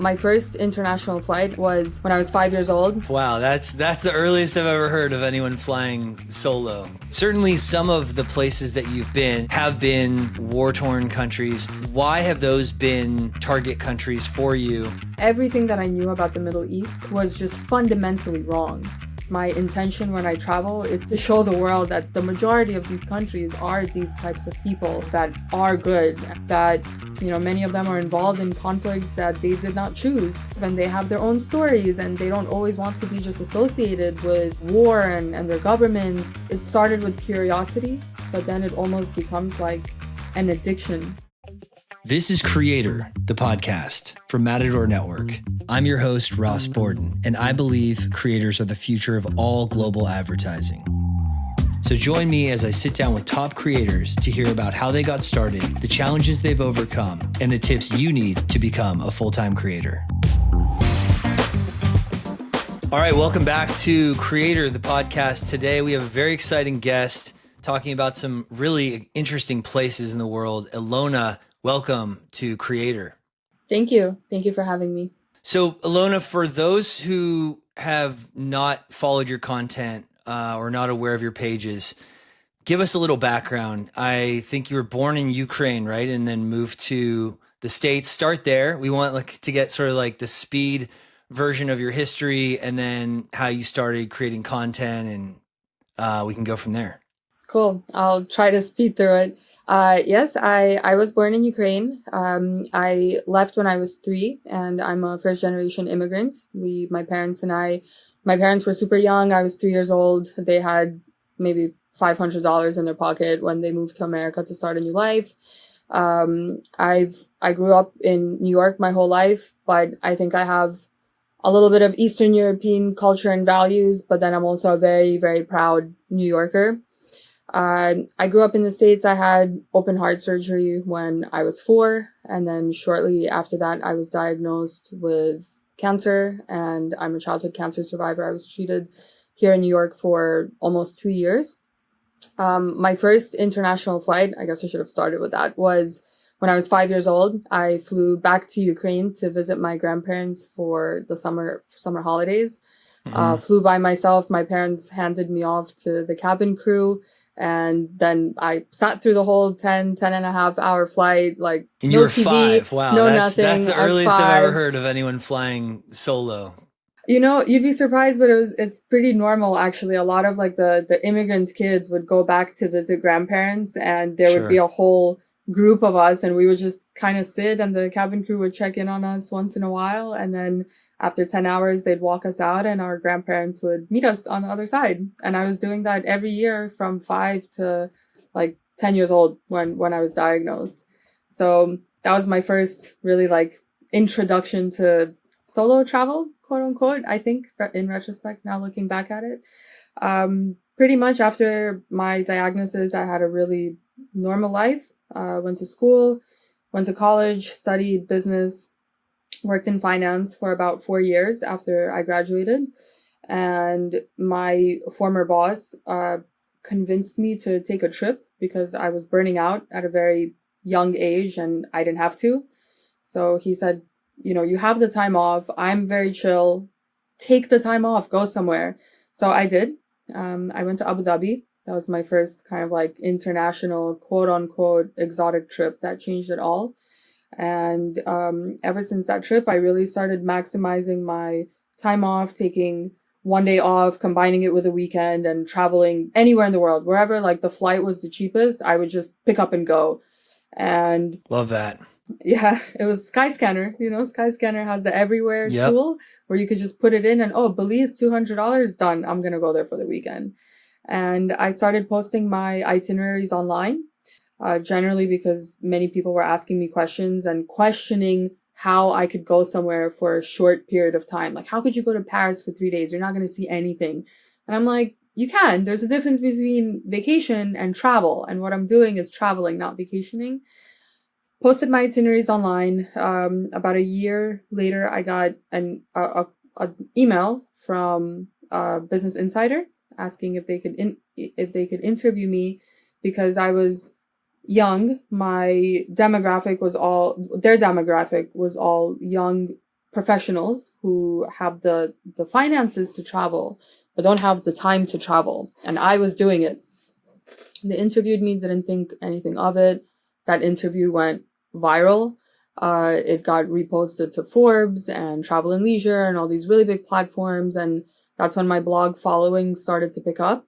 My first international flight was when I was 5 years old. Wow, that's the earliest I've ever heard of anyone flying solo. Certainly some of the places that you've been have been war-torn countries. Why have those been target countries for you? Everything that I knew about the Middle East was just fundamentally wrong. My intention when I travel is to show the world that the majority of these countries are these types of people that are good, that, many of them are involved in conflicts that they did not choose. And they have their own stories and they don't always want to be just associated with war and their governments. It started with curiosity, but then it almost becomes like an addiction. This is Creator, the podcast from Matador Network. I'm your host, Ross Borden, and I believe creators are the future of all global advertising. So join me as I sit down with top creators to hear about how they got started, the challenges they've overcome, and the tips you need to become a full-time creator. All right, welcome back to Creator, the podcast. Today we have a very exciting guest talking about some really interesting places in the world. Elona, welcome to Creator. Thank you. Thank you for having me. So, Elona, for those who have not followed your content or not aware of your pages, give us a little background. I think you were born in Ukraine, right? And then moved to the States. Start there. We want to get sort of like the speed version of your history and then how you started creating content, and we can go from there. Cool. I'll try to speed through it. Yes, I was born in Ukraine. I left when I was 3, and I'm a first generation immigrant. My parents were super young. I was 3 years old. They had maybe $500 in their pocket when they moved to America to start a new life. I grew up in New York my whole life, but I think I have a little bit of Eastern European culture and values, but then I'm also a very, very proud New Yorker. I grew up in the States. I had open heart surgery when I was 4. And then shortly after that, I was diagnosed with cancer, and I'm a childhood cancer survivor. I was treated here in New York for almost 2 years. My first international flight, I guess I should have started with that, was when I was 5 years old. I flew back to Ukraine to visit my grandparents for the summer holidays. Flew by myself. My parents handed me off to the cabin crew. And then I sat through the whole 10 and a half hour flight, like and no you were TV, 5. Wow, no that's nothing. the earliest I've ever heard of anyone flying solo. You'd be surprised, but it's pretty normal actually. A lot of like the immigrant kids would go back to visit grandparents, and there would be a whole group of us, and we would just kind of sit, and the cabin crew would check in on us once in a while, and then after 10 hours, they'd walk us out and our grandparents would meet us on the other side. And I was doing that every year from 5 to like 10 years old when I was diagnosed. So that was my first really like introduction to solo travel, quote unquote, I think, in retrospect, now looking back at it. Pretty much after my diagnosis, I had a really normal life. Went to school, went to college, studied business, worked in finance for about 4 years after I graduated. And my former boss convinced me to take a trip because I was burning out at a very young age and I didn't have to. So he said, you have the time off. I'm very chill. Take the time off. Go somewhere. So I did. I went to Abu Dhabi. That was my first kind of like international, quote unquote, exotic trip that changed it all. And ever since that trip, I really started maximizing my time off, taking one day off, combining it with a weekend, and traveling anywhere in the world. Wherever like the flight was the cheapest, I would just pick up and go. And love that. Yeah, it was Skyscanner. Skyscanner has the everywhere tool where you could just put it in and, Belize, $200, done. I'm going to go there for the weekend. And I started posting my itineraries online. Generally because many people were asking me questions and questioning how I could go somewhere for a short period of time. Like, how could you go to Paris for 3 days? You're not going to see anything. And I'm like, you can. There's a difference between vacation and travel. And what I'm doing is traveling, not vacationing. Posted my itineraries online. About a year later, I got an email from Business Insider asking if they could interview me because I was young. Their demographic was all young professionals who have the finances to travel, but don't have the time to travel. And I was doing it. They interviewed me, didn't think anything of it. That interview went viral. It got reposted to Forbes and Travel and Leisure and all these really big platforms. And that's when my blog following started to pick up.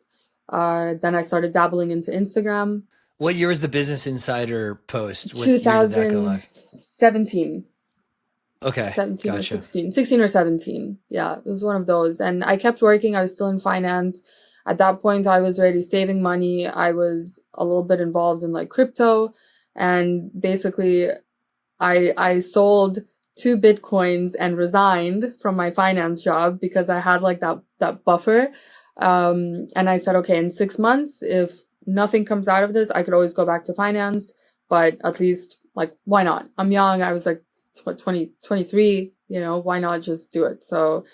Then I started dabbling into Instagram. What year was the Business Insider post? What year did that go live? 2017. Okay. 17 gotcha. or 16. 16 or 17. Yeah, it was one of those. And I kept working. I was still in finance. At that point, I was already saving money. I was a little bit involved in like crypto. And basically, I sold 2 Bitcoins and resigned from my finance job because I had like that buffer. And I said, okay, in 6 months, if nothing comes out of this, I could always go back to finance. But at least, like, why not? I'm young. I was like 23, why not just do it? So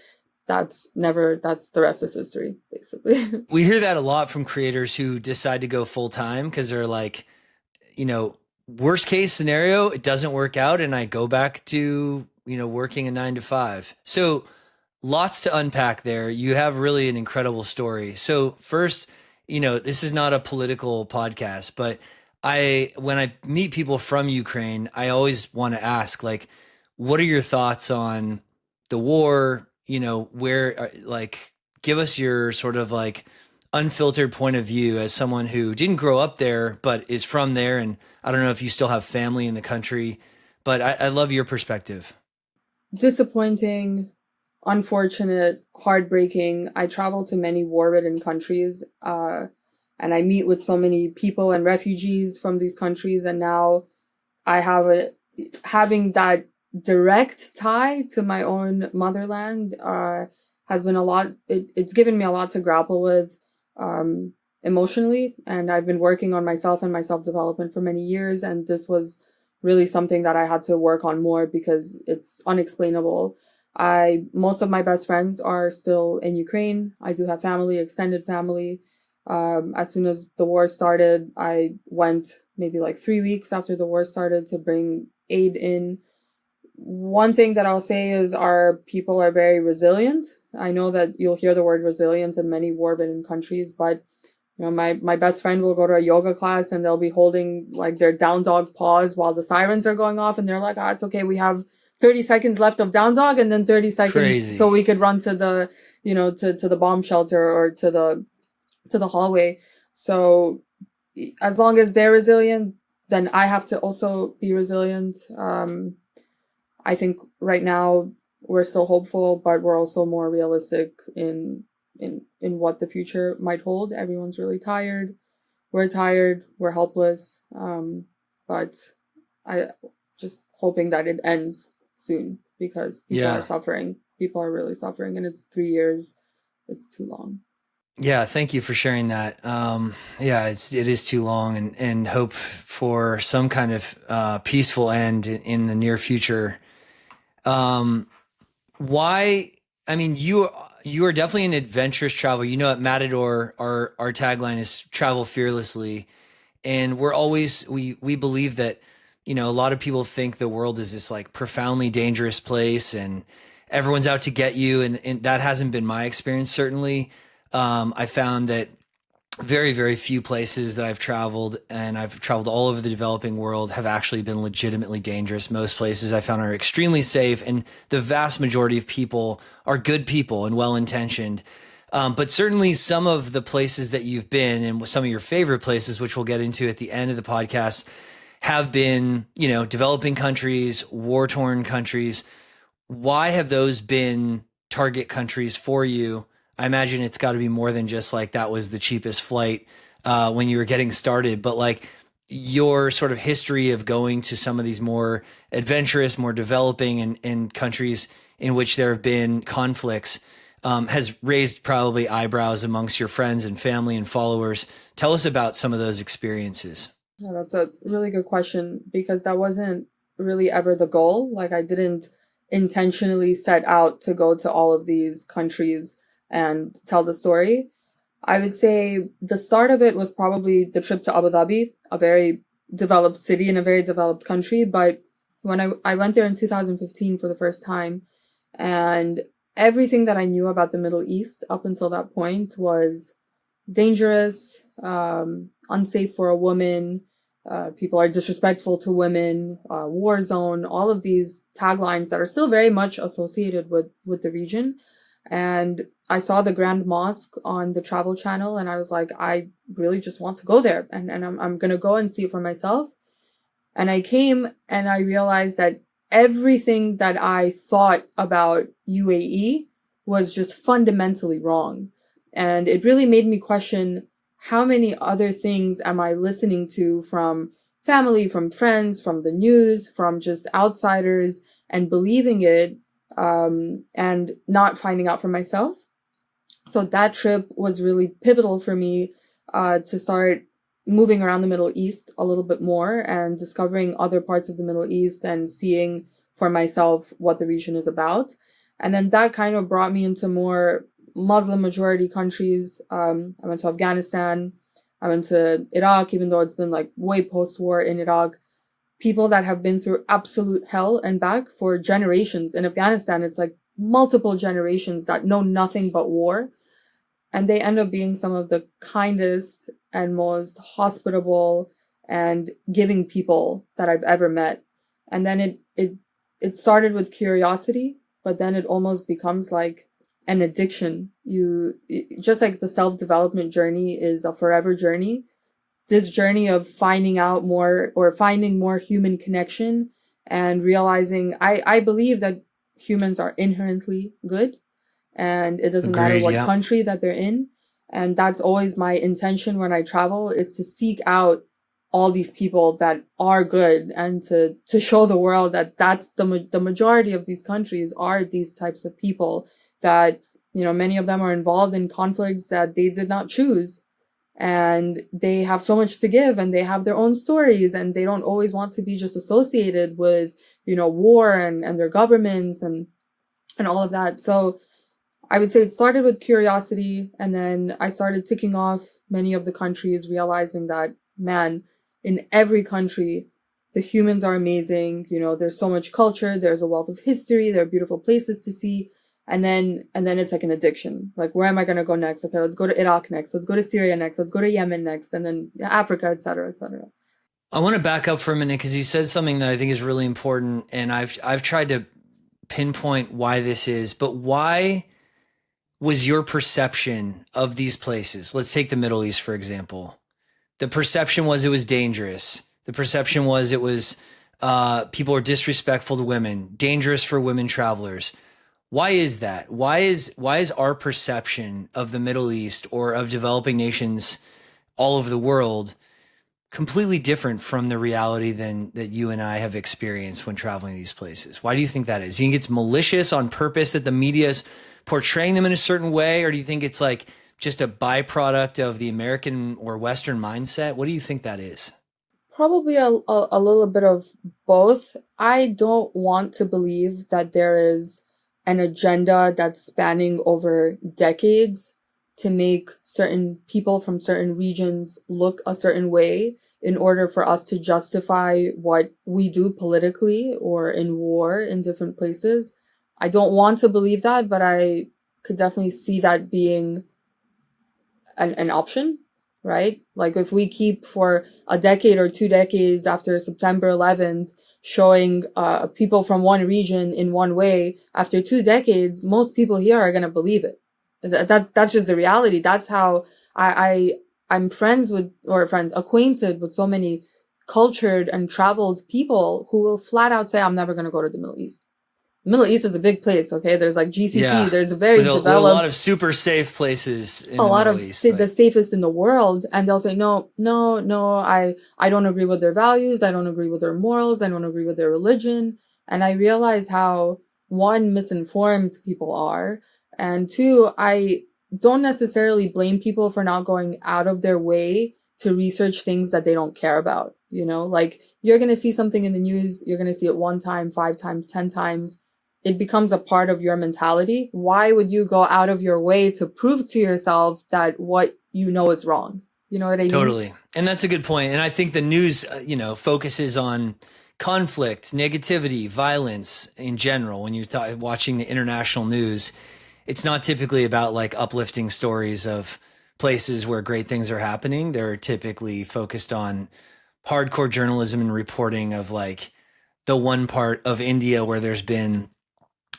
that's the rest is history, basically. We hear that a lot from creators who decide to go full time because they're like, worst case scenario, it doesn't work out and I go back to, working a 9 to 5. So lots to unpack there. You have really an incredible story. So first, this is not a political podcast, but when I meet people from Ukraine, I always want to ask, like, what are your thoughts on the war? Where, give us your sort of like unfiltered point of view as someone who didn't grow up there, but is from there. And I don't know if you still have family in the country, but I love your perspective. Disappointing, unfortunate, heartbreaking. I travel to many war-ridden countries, and I meet with so many people and refugees from these countries. And now I have having that direct tie to my own motherland has been a lot. It's given me a lot to grapple with emotionally, and I've been working on myself and my self-development for many years, and this was really something that I had to work on more because it's unexplainable. Most of my best friends are still in Ukraine. I do have family, extended family. As soon as the war started, I went maybe like 3 weeks after the war started to bring aid in. One thing that I'll say is our people are very resilient. I know that you'll hear the word resilient in many war-ridden countries, but my best friend will go to a yoga class and they'll be holding like their down dog paws while the sirens are going off, and they're like, it's okay, we have 30 seconds left of down dog and then 30 seconds Crazy. So we could run to the to the bomb shelter or to the hallway. So as long as they're resilient, then I have to also be resilient. I think right now we're still hopeful, but we're also more realistic in what the future might hold. Everyone's really tired. We're helpless. But I just hoping that it ends soon because people are suffering. People are really suffering, and it's 3 years. It's too long. Yeah, thank you for sharing that. It is too long, and hope for some kind of peaceful end in the near future. Why? I mean, you are definitely an adventurous traveler. At Matador, our tagline is travel fearlessly, and we believe that a lot of people think the world is this like profoundly dangerous place, and everyone's out to get you, and that hasn't been my experience. Certainly, I found that very, very few places that I've traveled, and I've traveled all over the developing world, have actually been legitimately dangerous. Most places I found are extremely safe, and the vast majority of people are good people and well-intentioned. But certainly some of the places that you've been, and some of your favorite places, which we'll get into at the end of the podcast, have been, developing countries, war-torn countries. Why have those been target countries for you? I imagine it's got to be more than just like that was the cheapest flight when you were getting started, but like your sort of history of going to some of these more adventurous, more developing and countries in which there have been conflicts has raised probably eyebrows amongst your friends and family and followers. Tell us about some of those experiences. Yeah, that's a really good question because that wasn't really ever the goal. Like I didn't intentionally set out to go to all of these countries and tell the story. I would say the start of it was probably the trip to Abu Dhabi, a very developed city in a very developed country. But when I went there in 2015 for the first time, And everything that I knew about the Middle East up until that point was dangerous, unsafe for a woman, people are disrespectful to women, war zone, all of these taglines that are still very much associated with the region. And I saw the Grand Mosque on the Travel Channel, and I was like, I really just want to go there, and I'm gonna go and see it for myself. And I came and I realized that everything that I thought about UAE was just fundamentally wrong. And it really made me question, how many other things am I listening to from family, from friends, from the news, from just outsiders, and believing it, and not finding out for myself. So that trip was really pivotal for me, to start moving around the Middle East a little bit more and discovering other parts of the Middle East and seeing for myself what the region is about. And then that kind of brought me into more Muslim majority countries. I went to Afghanistan. I went to Iraq, even though it's been like way post-war in Iraq. People that have been through absolute hell and back for generations. In Afghanistan, it's like multiple generations that know nothing but war. And they end up being some of the kindest and most hospitable and giving people that I've ever met. And then it started with curiosity, but then it almost becomes like an addiction. Just like the self-development journey is a forever journey, this journey of finding out more or finding more human connection and realizing I believe that humans are inherently good, and it doesn't matter Agreed, what yeah. country that they're in. And that's always my intention when I travel, is to seek out all these people that are good and to show the world that that's the majority of these countries are these types of people that, you know, many of them are involved in conflicts that they did not choose. And they have so much to give, and they have their own stories, and they don't always want to be just associated with, you know, war and their governments and all of that. So I would say it started with curiosity, and then I started ticking off many of the countries, realizing that, man, in every country, the humans are amazing. You know, there's so much culture, there's a wealth of history, there are beautiful places to see. And then it's like an addiction. Like, where am I going to go next? Okay, let's go to Iraq next. Let's go to Syria next. Let's go to Yemen next. And then Africa, et cetera, et cetera. I want to back up for a minute because you said something that I think is really important, and I've tried to pinpoint why this is, but why was your perception of these places? Let's take the Middle East, for example. The perception was it was dangerous. The perception was it was people are disrespectful to women, dangerous for women travelers. Why is that? Why is our perception of the Middle East or of developing nations all over the world completely different from the reality than that you and I have experienced when traveling these places? Why do you think that is? Do you think it's malicious on purpose that the media is portraying them in a certain way, or do you think it's like just a byproduct of the American or Western mindset? What do you think that is? Probably a little bit of both. I don't want to believe that there is an agenda that's spanning over decades to make certain people from certain regions look a certain way in order for us to justify what we do politically or in war in different places. I don't want to believe that, but I could definitely see that being an option, right? Like, if we keep for a decade or 2 decades after September 11th showing people from one region in one way, after 2 decades, most people here are going to believe it. That's just the reality. That's how I'm acquainted with so many cultured and traveled people who will flat out say, I'm never going to go to the Middle East. The Middle East is a big place, okay? There's like GCC, Yeah. there's a very with developed... a lot of super safe places in a lot Middle of East, the safest in the world, and they'll say, no, I don't agree with their values, I don't agree with their morals, I don't agree with their religion. And I realize how, one, misinformed people are, and two, I don't necessarily blame people for not going out of their way to research things that they don't care about. You know, like, you're going to see something in the news, you're going to see it 1 time, 5 times, 10 times. It becomes a part of your mentality. Why would you go out of your way to prove to yourself that what you know is wrong? You know what I mean? Totally. And that's a good point. And I think the news, focuses on conflict, negativity, violence in general, when you're watching the international news, it's not typically about like uplifting stories of places where great things are happening. They're typically focused on hardcore journalism and reporting of like the one part of India where there's been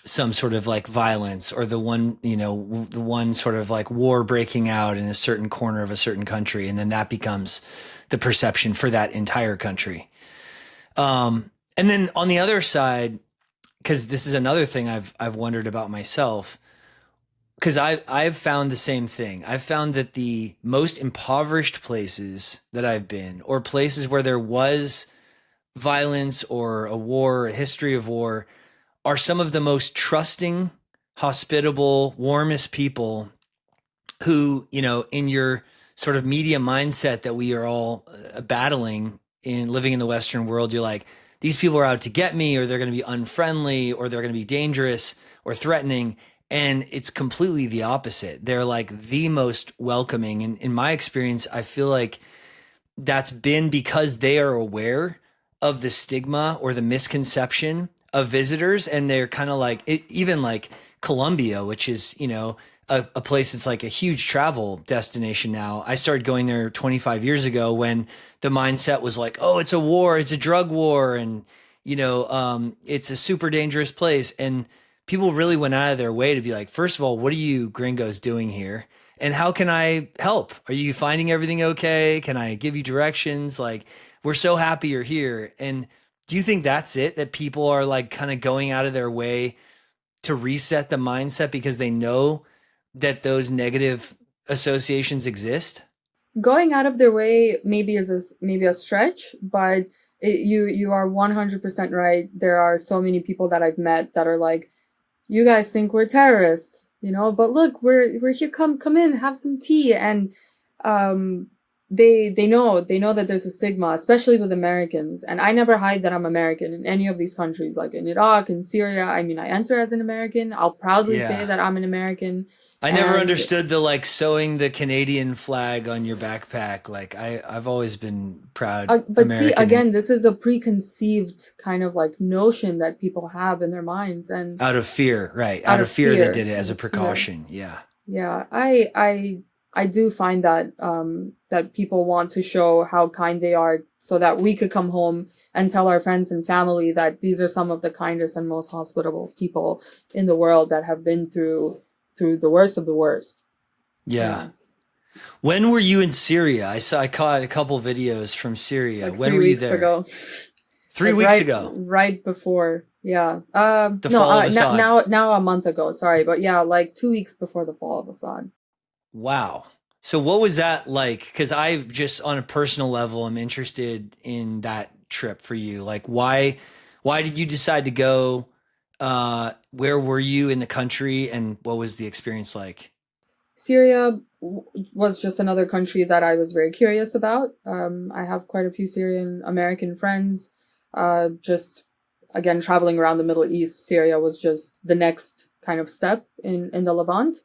some sort of like violence, or the one, the one sort of like war breaking out in a certain corner of a certain country. And then that becomes the perception for that entire country. And then on the other side, because this is another thing I've wondered about myself, because I've found the same thing. I've found that the most impoverished places that I've been, or places where there was violence or a war, a history of war, are some of the most trusting, hospitable, warmest people who, in your sort of media mindset that we are all battling in living in the Western world, you're like, these people are out to get me, or they're going to be unfriendly, or they're going to be dangerous or threatening. And it's completely the opposite. They're like the most welcoming. And in my experience, I feel like that's been because they are aware of the stigma or the misconception of visitors. And they're kind of like, even like Colombia, which is, a place that's like a huge travel destination now. I started going there 25 years ago when the mindset was like, oh, it's a war, it's a drug war. And, it's a super dangerous place. And people really went out of their way to be like, first of all, what are you gringos doing here? And how can I help? Are you finding everything okay? Can I give you directions? Like, we're so happy you're here. And do you think that's it? That people are like kind of going out of their way to reset the mindset because they know that those negative associations exist? Going out of their way maybe is maybe a stretch, but you are 100% right. There are so many people that I've met that are like, you guys think we're terrorists, but look, we're here. Come in, have some tea. And they know that there's a stigma, especially with Americans. And I never hide that I'm American in any of these countries, like in Iraq and Syria. I mean, I enter as an American. I'll proudly say that I'm an American. I never understood the like sewing the Canadian flag on your backpack. Like I've always been proud. But American. See, again, this is a preconceived kind of like notion that people have in their minds, and out of fear, right? Out of fear, they did it as a precaution. Fear. Yeah. I do find that that people want to show how kind they are, so that we could come home and tell our friends and family that these are some of the kindest and most hospitable people in the world that have been through the worst of the worst. Yeah. When were you in Syria? I caught a couple videos from Syria. Like when were you there? 3 weeks ago. 3 weeks ago. Right before. Yeah. The fall of Assad. Now a month ago. Sorry, but yeah, like 2 weeks before the fall of Assad. Wow. So what was that like? Because I just, on a personal level, I'm interested in that trip for you. Like, why did you decide to go? Where were you in the country, and what was the experience like? Syria was just another country that I was very curious about. I have quite a few Syrian American friends. Just again, traveling around the Middle East, Syria was just the next kind of step in the Levant.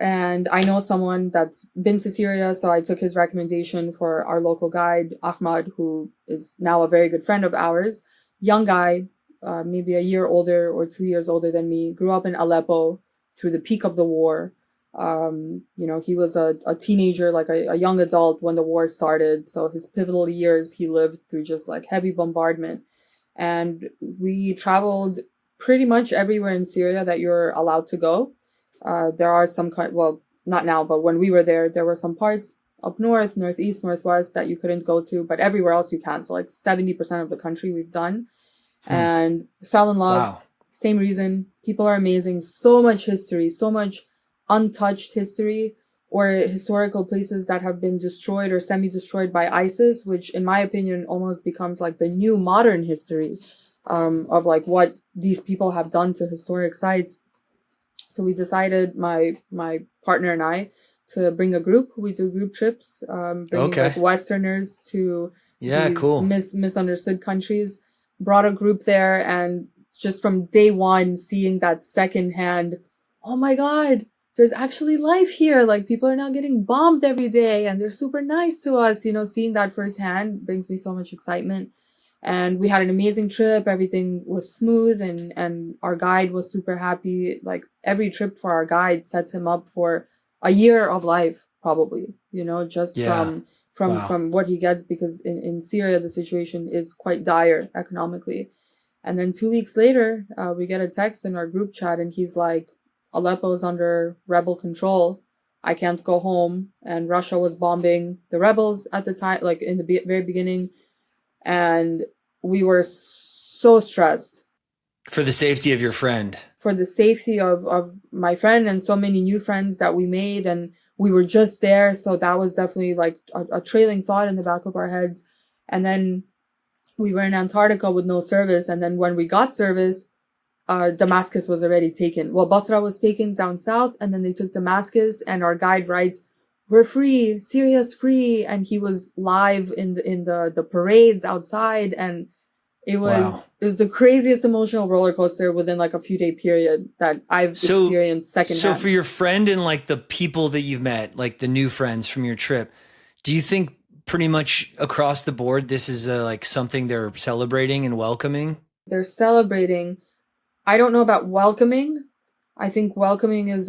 And I know someone that's been to Syria, so I took his recommendation for our local guide, Ahmad, who is now a very good friend of ours. Young guy, maybe a year older or 2 years older than me, grew up in Aleppo through the peak of the war. He was a teenager, like a young adult when the war started. So his pivotal years, he lived through just like heavy bombardment. And we traveled pretty much everywhere in Syria that you're allowed to go. There are some, well, not now, but when we were there were some parts up north, northeast, northwest that you couldn't go to, but everywhere else you can. So like 70% of the country we've done. And fell in love. Wow. Same reason. People are amazing. So much history, so much untouched history, or historical places that have been destroyed or semi-destroyed by ISIS, which in my opinion almost becomes like the new modern history of like what these people have done to historic sites. So we decided, my partner and I, to bring a group. We do group trips, bringing like Westerners to these misunderstood countries. Brought a group there, and just from day one, seeing that secondhand, oh my God, there's actually life here. Like, people are now getting bombed every day and they're super nice to us. Seeing that firsthand brings me so much excitement. And we had an amazing trip. Everything was smooth, and our guide was super happy. Like every trip for our guide sets him up for a year of life, probably, just Yeah. from Wow. what he gets, because in Syria, the situation is quite dire economically. And then 2 weeks later, we get a text in our group chat, and he's like, Aleppo is under rebel control. I can't go home. And Russia was bombing the rebels at the time, like in the very beginning. And we were so stressed. For the safety of your friend. For the safety of my friend and so many new friends that we made. And we were just there. So that was definitely like a trailing thought in the back of our heads. And then we were in Antarctica with no service. And then when we got service, Damascus was already taken. Well, Basra was taken down south, and then they took Damascus, and our guide writes, "We're free, Syria's free." And he was live in the parades outside, and it was the craziest emotional roller coaster within like a few day period that I've experienced secondhand. So for your friend and like the people that you've met, like the new friends from your trip, do you think pretty much across the board this is like something they're celebrating and welcoming? They're celebrating. I don't know about welcoming. I think welcoming is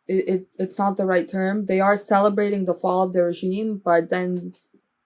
it's not the right term. They are celebrating the fall of the regime, but then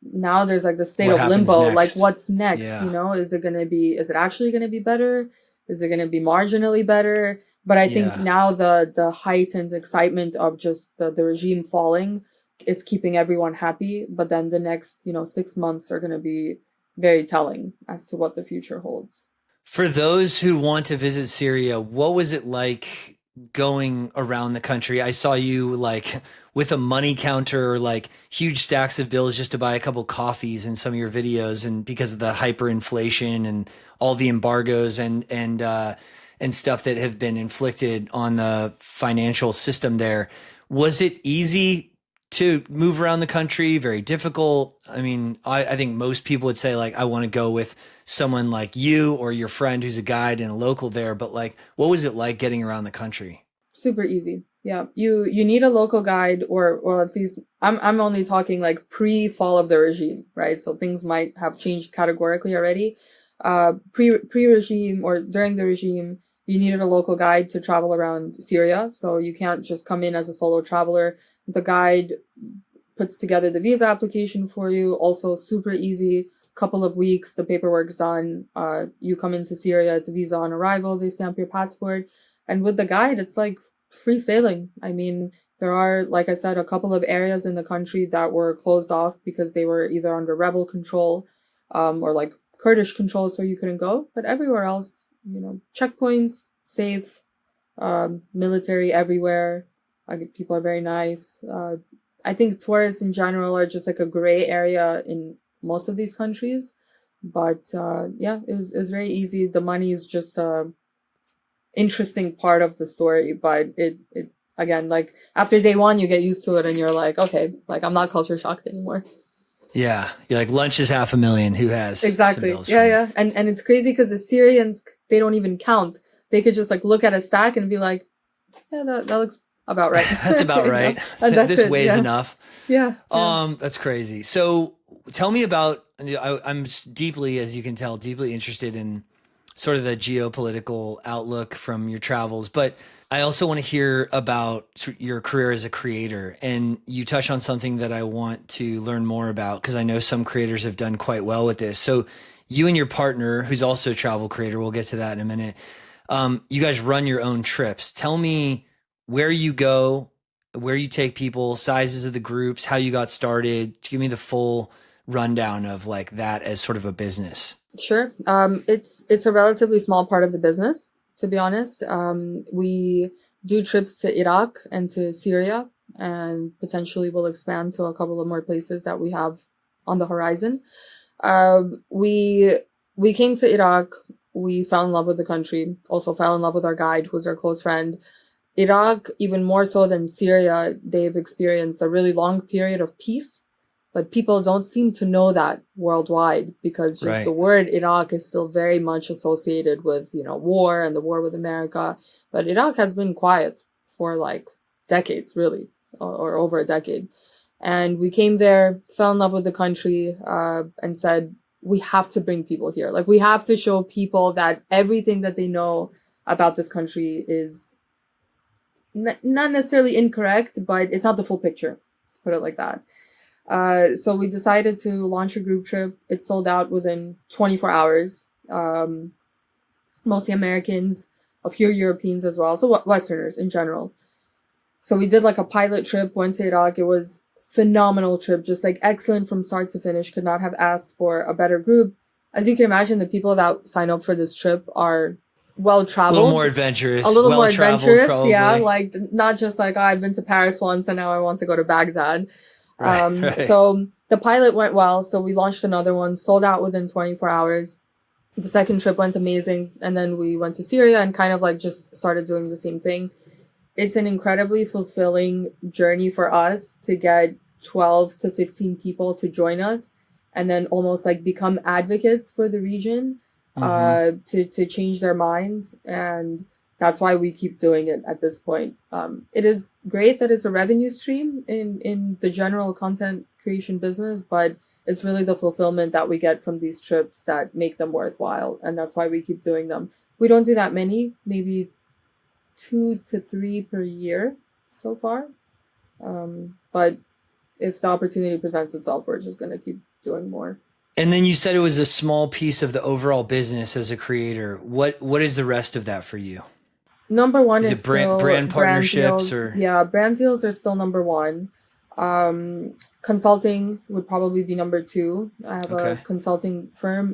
now there's like the state of limbo. Next? Like what's next? Yeah. Is it actually gonna be better? Is it gonna be marginally better? But I think now the heightened excitement of just the regime falling is keeping everyone happy. But then the next, 6 months are gonna be very telling as to what the future holds. For those who want to visit Syria, what was it like going around the country? I saw you like with a money counter or like huge stacks of bills just to buy a couple coffees in some of your videos, and because of the hyperinflation and all the embargoes and stuff that have been inflicted on the financial system there. Was it easy to move around the country? Very difficult? I mean, I think most people would say like, I want to go with someone like you or your friend who's a guide and a local there, but like, what was it like getting around the country? Super easy. Yeah. You need a local guide, or at least I'm only talking like pre-fall of the regime, right? So things might have changed categorically already. Pre-regime or during the regime, you needed a local guide to travel around Syria. So you can't just come in as a solo traveler. The guide puts together the visa application for you. Also super easy. Couple of weeks, the paperwork's done. You come into Syria, it's a visa on arrival, they stamp your passport. And with the guide, it's like free sailing. I mean, there are, like I said, a couple of areas in the country that were closed off because they were either under rebel control or like Kurdish control, so you couldn't go. But everywhere else, checkpoints, safe, military everywhere. People are very nice. I think tourists in general are just like a gray area in most of these countries. But it was very easy. The money is just interesting part of the story, but it again, like after day one you get used to it and you're like, okay, like I'm not culture shocked anymore. Yeah, you're like, lunch is $500,000. Who has exactly? Yeah. And it's crazy because the Syrians, they don't even count. They could just like look at a stack and be like, yeah, that looks about right. That's about right. This weighs enough. Yeah. That's crazy. So tell me about. I'm deeply, as you can tell, deeply interested in sort of the geopolitical outlook from your travels, but I also want to hear about your career as a creator. And you touch on something that I want to learn more about, because I know some creators have done quite well with this. So you and your partner, who's also a travel creator, we'll get to that in a minute. You guys run your own trips. Tell me where you go, where you take people, sizes of the groups, how you got started. Give me the full rundown of like that as sort of a business. Sure. It's a relatively small part of the business, to be honest. We do trips to Iraq and to Syria, and potentially we'll expand to a couple of more places that we have on the horizon. We came to Iraq. We fell in love with the country, also fell in love with our guide, who's our close friend. Iraq, even more so than Syria, they've experienced a really long period of peace. But people don't seem to know that worldwide, because just the word Iraq is still very much associated with, war and the war with America. But Iraq has been quiet for like decades, really, or over a decade. And we came there, fell in love with the country, and said, we have to bring people here. Like, we have to show people that everything that they know about this country is not necessarily incorrect, but it's not the full picture. Let's put it like that. So we decided to launch a group trip. It sold out within 24 hours. Mostly Americans, a few Europeans as well. So Westerners in general. So we did like a pilot trip, went to Iraq. It was phenomenal trip, just like excellent from start to finish. Could not have asked for a better group. As you can imagine, the people that sign up for this trip are well traveled, a little more adventurous, a little more adventurous. Probably. Yeah, like not just like, oh, I've been to Paris once and now I want to go to Baghdad. Right. So the pilot went well. So we launched another one, sold out within 24 hours. The second trip went amazing. And then we went to Syria and kind of like just started doing the same thing. It's an incredibly fulfilling journey for us to get 12 to 15 people to join us and then almost like become advocates for the region, to change their minds. And that's why we keep doing it at this point. It is great that it's a revenue stream in the general content creation business, but it's really the fulfillment that we get from these trips that make them worthwhile. And that's why we keep doing them. We don't do that many, maybe 2 to 3 per year so far. But if the opportunity presents itself, we're just going to keep doing more. And then you said it was a small piece of the overall business as a creator. What is the rest of that for you? Number one is still brand partnerships, or yeah, brand deals are still number one. Consulting would probably be number two. I have a consulting firm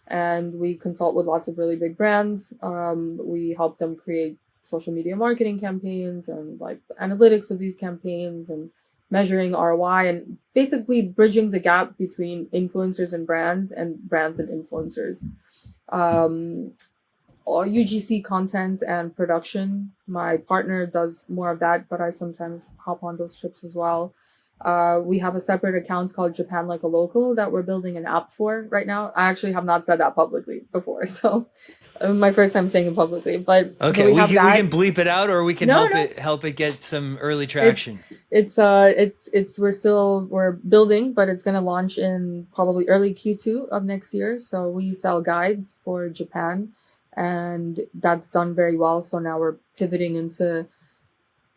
and we consult with lots of really big brands. We help them create social media marketing campaigns and like analytics of these campaigns and measuring ROI and basically bridging the gap between influencers and brands and influencers. UGC content and production. My partner does more of that, but I sometimes hop on those trips as well. We have a separate account called Japan Like a Local that we're building an app for right now. I actually have not said that publicly before, so my first time saying it publicly. But okay, we can bleep it out, or we can help it get some early traction. We're building, but it's going to launch in probably early Q2 of next year. So we sell guides for Japan, and that's done very well. So now we're pivoting into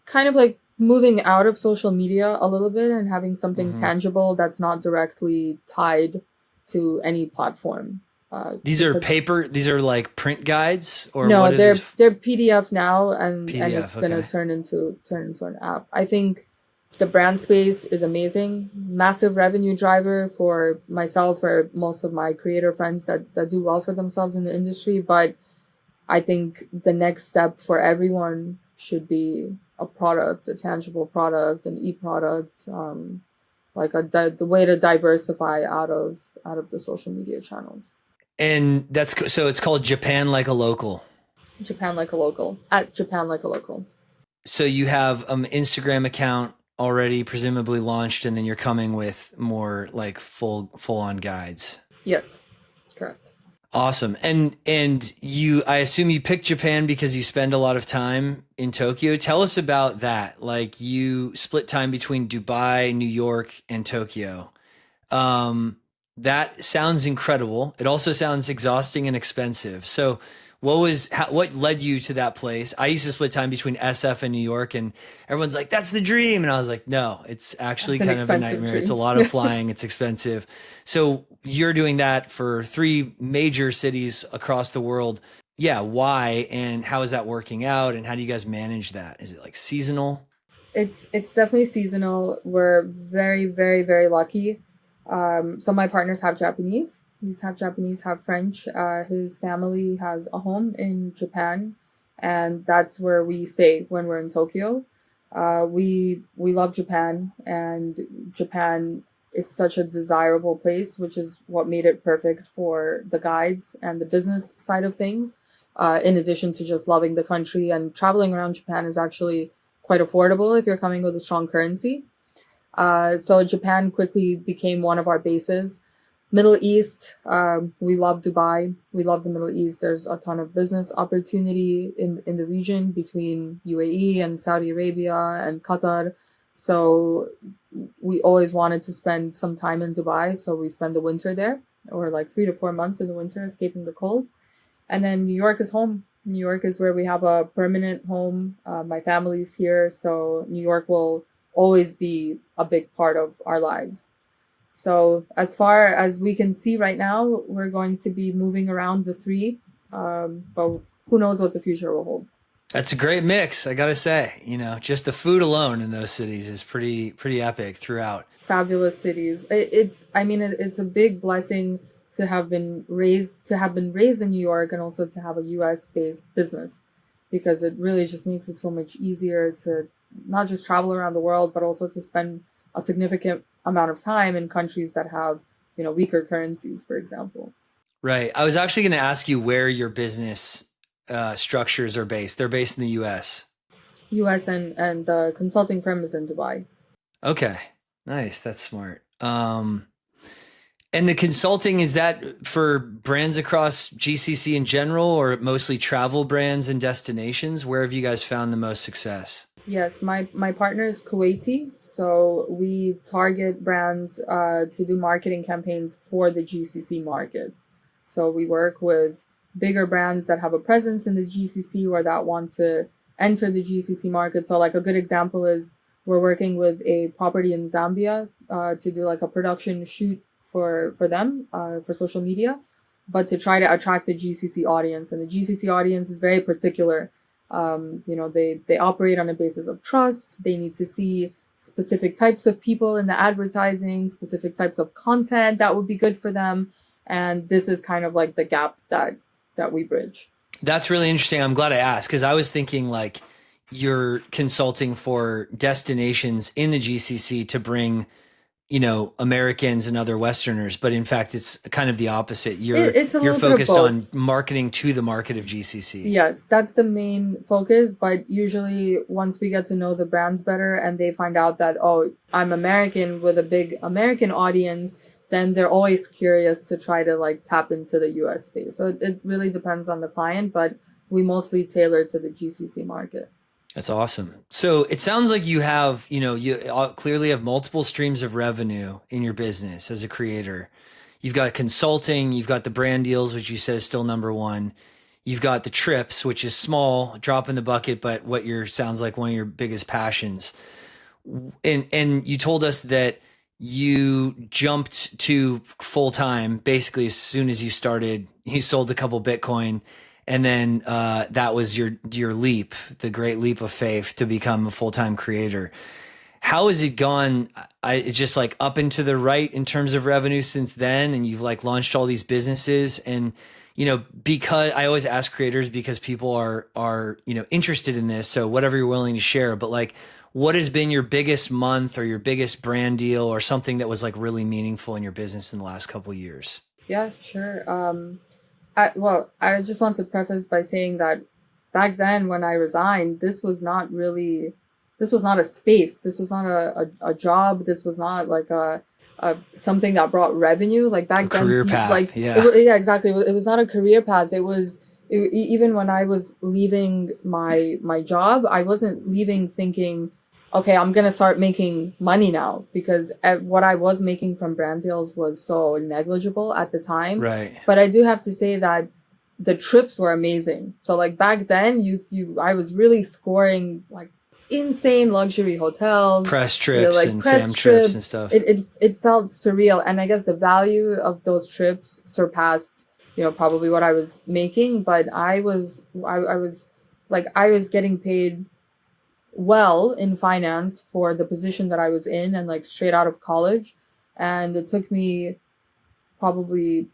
kind of like moving out of social media a little bit and having something tangible that's not directly tied to any platform. These are like print guides, or no? They're PDF now, and it's gonna turn into an app. I think the brand space is amazing, massive revenue driver for myself, or most of my creator friends that do well for themselves in the industry. But I think the next step for everyone should be a product, a tangible product, an e-product, like the way to diversify out of the social media channels. And so it's called Japan Like a Local. Japan Like a Local, at Japan Like a Local. So you have an Instagram account already presumably launched, and then you're coming with more like full on guides. Yes, correct. Awesome. And I assume you picked Japan because you spend a lot of time in Tokyo. Tell us about that. Like, you split time between Dubai, New York, and Tokyo. That sounds incredible. It also sounds exhausting and expensive. So what led you to that place? I used to split time between SF and New York, and everyone's like, that's the dream. And I was like, no, it's actually kind of a nightmare. Dream. It's a lot of flying. It's expensive. So you're doing that for 3 major cities across the world. Yeah. Why? And how is that working out? And how do you guys manage that? Is it like seasonal? It's definitely seasonal. We're very, very, very lucky. So my partners have Japanese. He's half Japanese, half French. His family has a home in Japan, and that's where we stay when we're in Tokyo. We love Japan, and Japan is such a desirable place, which is what made it perfect for the guides and the business side of things. In addition to just loving the country, and traveling around Japan is actually quite affordable if you're coming with a strong currency. So Japan quickly became one of our bases. Middle East, we love Dubai. We love the Middle East. There's a ton of business opportunity in the region between UAE and Saudi Arabia and Qatar. So we always wanted to spend some time in Dubai. So we spend the winter there. or like 3 to 4 months in the winter, escaping the cold. And then New York is home. New York is where we have a permanent home. My family's here, so New York will always be a big part of our lives. So as far as we can see right now, we're going to be moving around the three, but who knows what the future will hold. That's a great mix, I gotta say. Just the food alone in those cities is pretty epic throughout. Fabulous cities. It's a big blessing to have been raised in New York, and also to have a US based business, because it really just makes it so much easier to not just travel around the world, but also to spend a significant amount of time in countries that have, weaker currencies, for example. Right. I was actually going to ask you where your business structures are based. They're based in the US. US, and the consulting firm is in Dubai. Okay. Nice. That's smart. And the consulting, is that for brands across GCC in general, or mostly travel brands and destinations? Where have you guys found the most success? Yes, my partner is Kuwaiti, so we target brands to do marketing campaigns for the GCC market. So we work with bigger brands that have a presence in the GCC or that want to enter the GCC market. So like a good example is we're working with a property in Zambia to do like a production shoot for them for social media, but to try to attract the GCC audience. And the GCC audience is very particular. They operate on a basis of trust. They need to see specific types of people in the advertising, specific types of content that would be good for them. And this is kind of like the gap that we bridge. That's really interesting. I'm glad I asked, because I was thinking like you're consulting for destinations in the GCC to bring, Americans and other Westerners, but in fact, it's kind of the opposite. You're focused on marketing to the market of GCC. Yes, that's the main focus. But usually once we get to know the brands better and they find out that, oh, I'm American with a big American audience, then they're always curious to try to like tap into the US space. So it really depends on the client, but we mostly tailor to the GCC market. That's awesome. So it sounds like you have, you clearly have multiple streams of revenue in your business as a creator. You've got consulting, you've got the brand deals, which you said is still number one. You've got the trips, which is small, drop in the bucket, but sounds like one of your biggest passions. And you told us that you jumped to full time basically as soon as you started. You sold a couple Bitcoin. And then that was your leap, the great leap of faith to become a full-time creator. How has it gone? It's just like up and to the right in terms of revenue since then, and you've like launched all these businesses. And because I always ask creators, because people are interested in this. So whatever you're willing to share, but like, what has been your biggest month or your biggest brand deal or something that was like really meaningful in your business in the last couple of years? Yeah, sure. I just want to preface by saying that back then when I resigned, this was not a space. This was not a job. This was not like a something that brought revenue. Like back then, career path. Yeah, exactly. It was not a career path. Even when I was leaving my job, I wasn't leaving thinking, okay, I'm going to start making money now, because what I was making from brand deals was so negligible at the time. Right. But I do have to say that the trips were amazing. So like back then I was really scoring like insane luxury hotels, press trips, and fam trips and stuff. It felt surreal. And I guess the value of those trips surpassed, probably what I was making, but I was getting paid well in finance for the position that I was in, and like straight out of college. And it took me probably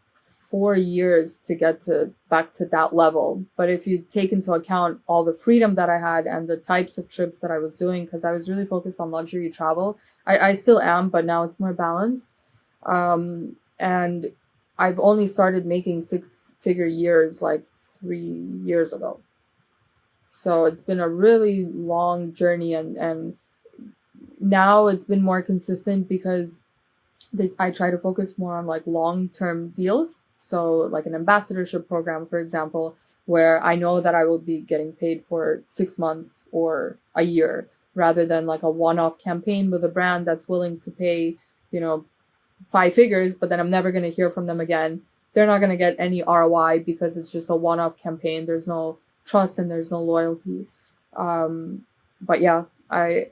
4 years to get back to that level. But if you take into account all the freedom that I had and the types of trips that I was doing, because I was really focused on luxury travel, I still am, but now it's more balanced. And I've only started making 6-figure years like 3 years ago. So it's been a really long journey, and now it's been more consistent because I try to focus more on like long-term deals. So like an ambassadorship program, for example, where I know that I will be getting paid for 6 months or a year, rather than like a one-off campaign with a brand that's willing to pay, 5 figures, but then I'm never going to hear from them again. They're not going to get any ROI because it's just a one-off campaign. There's no trust and there's no loyalty. But yeah, I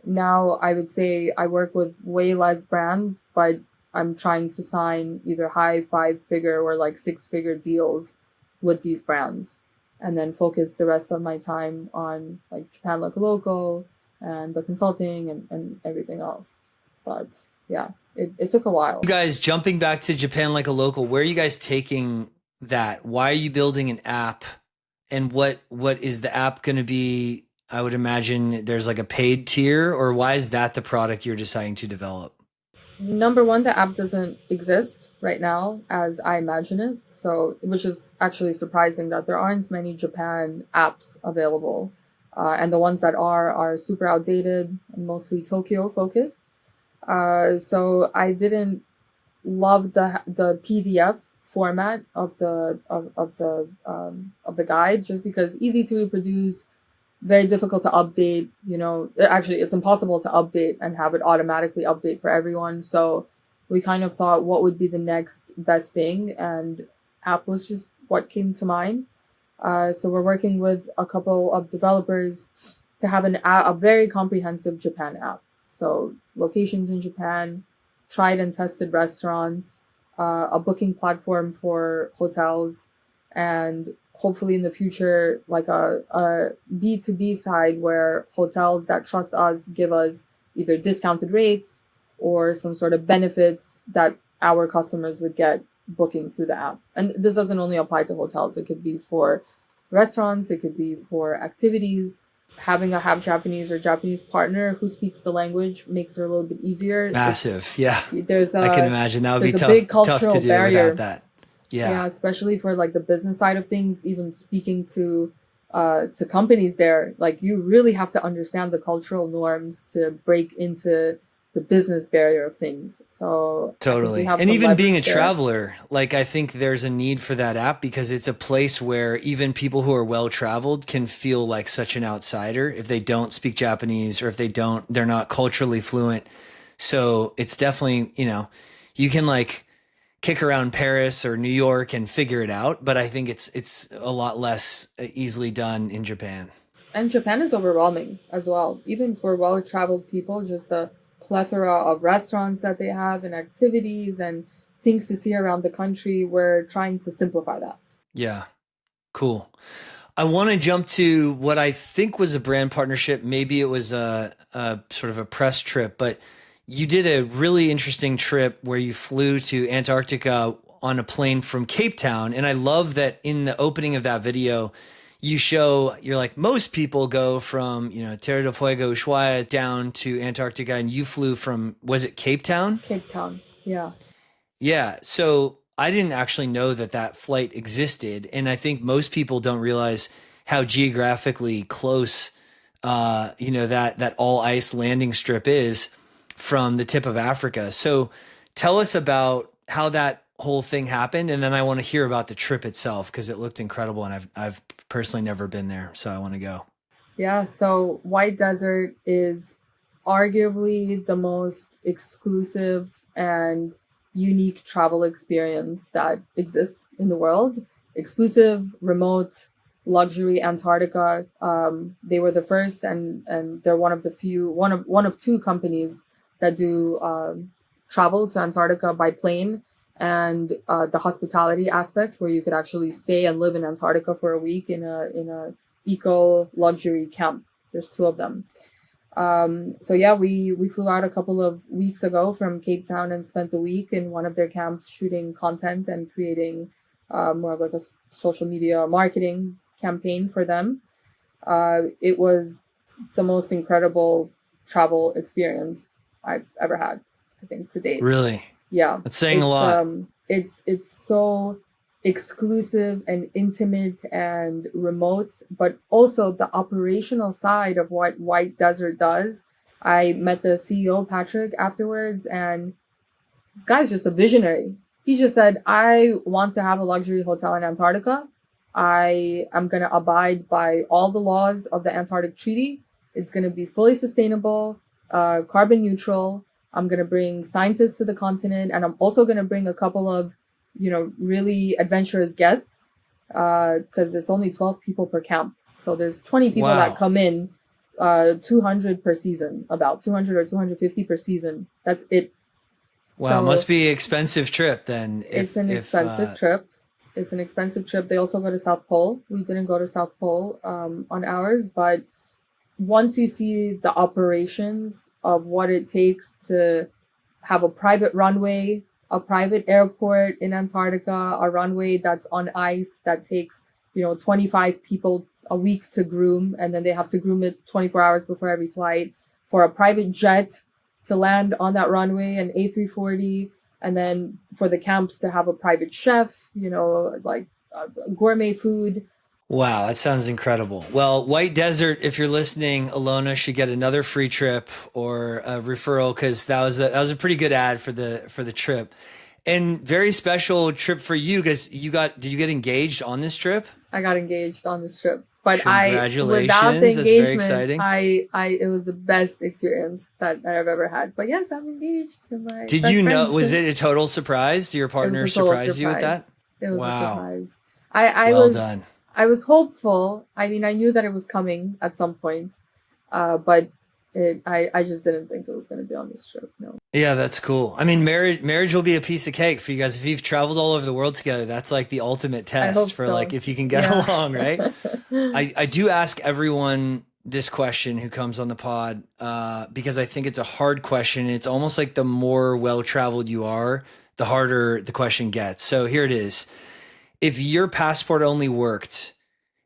would say I work with way less brands, but I'm trying to sign either high 5-figure or like 6-figure deals with these brands, and then focus the rest of my time on like Japan Like a Local and the consulting and everything else. But yeah, it took a while. You guys, jumping back to Japan Like a Local, where are you guys taking that? Why are you building an app? And what is the app going to be? I would imagine there's like a paid tier, or why is that the product you're deciding to develop? Number one, the app doesn't exist right now as I imagine it. So, which is actually surprising that there aren't many Japan apps available. And the ones that are super outdated and mostly Tokyo focused. So I didn't love the PDF format of the guide, just because easy to reproduce, very difficult to update. Actually, it's impossible to update and have it automatically update for everyone. So we kind of thought, what would be the next best thing? And app was just what came to mind. So we're working with a couple of developers to have a very comprehensive Japan app. So locations in Japan, tried and tested restaurants, a booking platform for hotels, and hopefully in the future, like a B2B side where hotels that trust us give us either discounted rates or some sort of benefits that our customers would get booking through the app. And this doesn't only apply to hotels. It could be for restaurants. It could be for activities. Having a half Japanese or Japanese partner who speaks the language makes it a little bit easier. Massive. Yeah. I can imagine that would be tough, big cultural tough to do barrier. without that. Yeah, especially for like the business side of things, even speaking to companies there, like you really have to understand the cultural norms to break into the business barrier of things. So totally. And even being a traveler, like I think there's a need for that app because it's a place where even people who are well traveled can feel like such an outsider if they don't speak Japanese or if they're not culturally fluent. So it's definitely, you can like kick around Paris or New York and figure it out, but I think it's a lot less easily done in Japan. And Japan is overwhelming as well, even for well-traveled people. Just the plethora of restaurants that they have and activities and things to see around the country. We're trying to simplify that. Yeah, cool. I want to jump to what I think was a brand partnership. Maybe it was a sort of a press trip, but you did a really interesting trip where you flew to Antarctica on a plane from Cape Town. And I love that in the opening of that video, you're like, most people go from, Tierra del Fuego, Ushuaia down to Antarctica, and you flew from, was it Cape Town? Cape Town, yeah. Yeah. So I didn't actually know that flight existed. And I think most people don't realize how geographically close, that all ice landing strip is from the tip of Africa. So tell us about how that whole thing happened. And then I want to hear about the trip itself because it looked incredible. And I've personally never been there. So I want to go. Yeah. So White Desert is arguably the most exclusive and unique travel experience that exists in the world. Exclusive, remote, luxury Antarctica. They were the first and they're one of two companies that do travel to Antarctica by plane, and the hospitality aspect where you could actually stay and live in Antarctica for a week in a eco luxury camp. There's 2 of them. So yeah, we flew out a couple of weeks ago from Cape Town and spent the week in one of their camps shooting content and creating more of like a social media marketing campaign for them. It was the most incredible travel experience I've ever had, I think, to date. Really? Yeah. That's saying a lot. It's so exclusive and intimate and remote, but also the operational side of what White Desert does. I met the CEO, Patrick, afterwards, and this guy's just a visionary. He just said, I want to have a luxury hotel in Antarctica. I am going to abide by all the laws of the Antarctic Treaty. It's going to be fully sustainable, carbon neutral. I'm going to bring scientists to the continent, and I'm also going to bring a couple of, really adventurous guests, because it's only 12 people per camp. So there's 20 people that come in, 200 per season, about 200 or 250 per season. That's it. Wow, so, must be an expensive trip then. It's an expensive trip. It's an expensive trip. They also go to South Pole. We didn't go to South Pole on ours, but once you see the operations of what it takes to have a private runway, a private airport in Antarctica, a runway that's on ice that takes, 25 people a week to groom, and then they have to groom it 24 hours before every flight, for a private jet to land on that runway, an A340, and then for the camps to have a private chef, gourmet food. Wow, that sounds incredible. Well, White Desert, if you're listening, Elona should get another free trip or a referral, because that was a pretty good ad for the trip. And very special trip for you, because did you get engaged on this trip? I got engaged on this trip. But congratulations. Without the engagement, that's very exciting. It was the best experience that I've ever had. But yes, I'm engaged to my Did you know, was it a total surprise? Your partner surprised you with that? It was a surprise. Well done. I was hopeful. I mean, I knew that it was coming at some point, but I just didn't think it was going to be on this trip. No. Yeah, that's cool. I mean, marriage will be a piece of cake for you guys. If you've traveled all over the world together, that's like the ultimate test for like if you can get along, right? I do ask everyone this question who comes on the pod because I think it's a hard question. It's almost like the more well-traveled you are, the harder the question gets. So here it is. If your passport only worked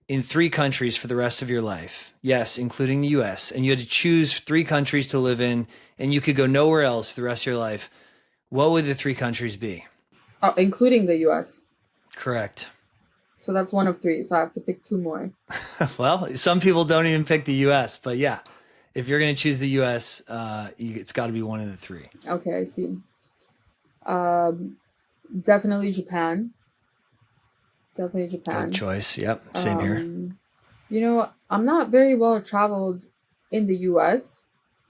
in 3 countries for the rest of your life, yes, including the US, and you had to choose 3 countries to live in, and you could go nowhere else for the rest of your life, what would the 3 countries be? Including the US. Correct. So that's one of 3, so I have to pick 2 more. Well, some people don't even pick the US, but yeah, if you're going to choose the US, it's got to be one of the 3. Okay, I see. Definitely Japan. Good choice. Yep. Same here. I'm not very well traveled in the US,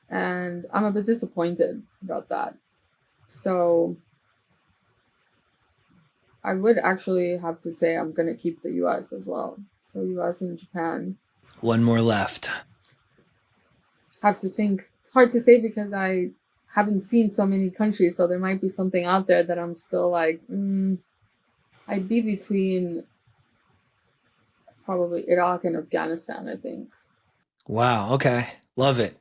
and I'm a bit disappointed about that. So I would actually have to say I'm going to keep the US as well. So US and Japan. One more left. Have to think. It's hard to say because I haven't seen so many countries, so there might be something out there that I'm still like, I'd be between probably Iraq and Afghanistan, I think. Wow. Okay. Love it.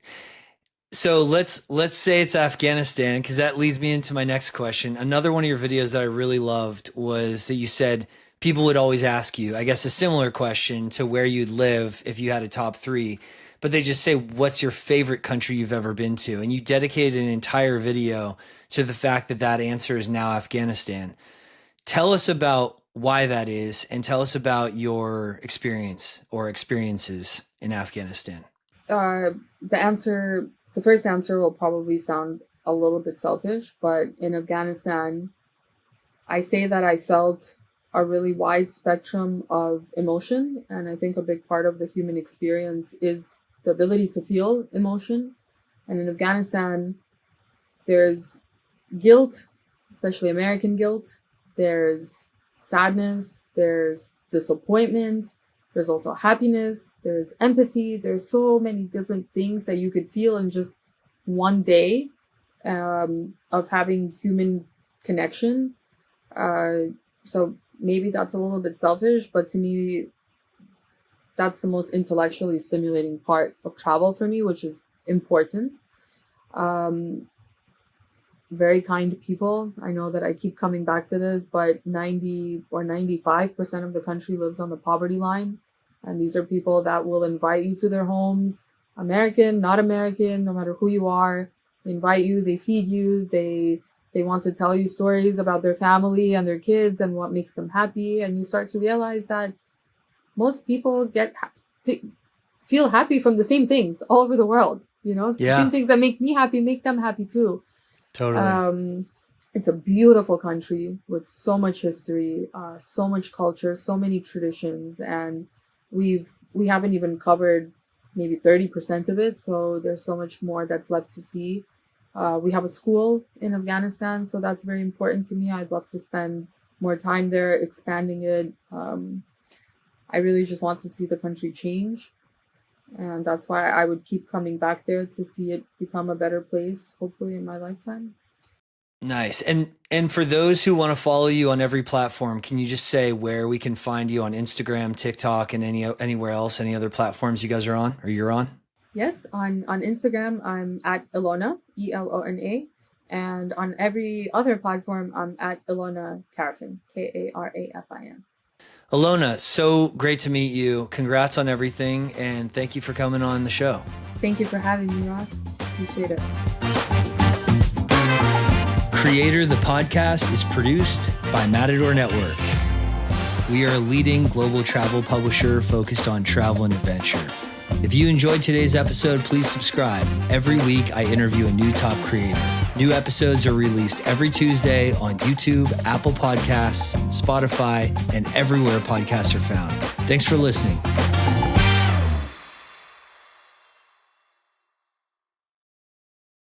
So let's say it's Afghanistan, because that leads me into my next question. Another one of your videos that I really loved was that you said people would always ask you, I guess, a similar question to where you'd live if you had a top 3, but they just say, what's your favorite country you've ever been to? And you dedicated an entire video to the fact that answer is now Afghanistan. Tell us about why that is, and tell us about your experience or experiences in Afghanistan. The first answer will probably sound a little bit selfish, but in Afghanistan, I say that I felt a really wide spectrum of emotion. And I think a big part of the human experience is the ability to feel emotion. And in Afghanistan, there's guilt, especially American guilt. There's sadness, there's disappointment, there's also happiness, there's empathy. There's so many different things that you could feel in just one day of having human connection. So maybe that's a little bit selfish, but to me, that's the most intellectually stimulating part of travel for me, which is important. Very kind people. I know that I keep coming back to this, but 90 or 95% of the country lives on the poverty line. And these are people that will invite you to their homes, American, not American, no matter who you are. They invite you, they feed you, they want to tell you stories about their family and their kids and what makes them happy. And you start to realize that most people feel happy from the same things all over the world. The same things that make me happy make them happy too. Totally. It's a beautiful country with so much history, so much culture, so many traditions, and we haven't even covered maybe 30% of it. So there's so much more that's left to see. We have a school in Afghanistan, so that's very important to me. I'd love to spend more time there, expanding it. I really just want to see the country change. And that's why I would keep coming back there to see it become a better place, hopefully in my lifetime. Nice. And for those who want to follow you on every platform, can you just say where we can find you on Instagram, TikTok, and anywhere else, any other platforms you guys are on or you're on? Yes, on Instagram, I'm at Elona, Elona. And on every other platform, I'm at Elona Karafin, Karafin. Elona, so great to meet you. Congrats on everything. And thank you for coming on the show. Thank you for having me, Ross. Appreciate it. Creator, the podcast, is produced by Matador Network. We are a leading global travel publisher focused on travel and adventure. If you enjoyed today's episode, please subscribe. Every week, I interview a new top creator. New episodes are released every Tuesday on YouTube, Apple Podcasts, Spotify, and everywhere podcasts are found. Thanks for listening.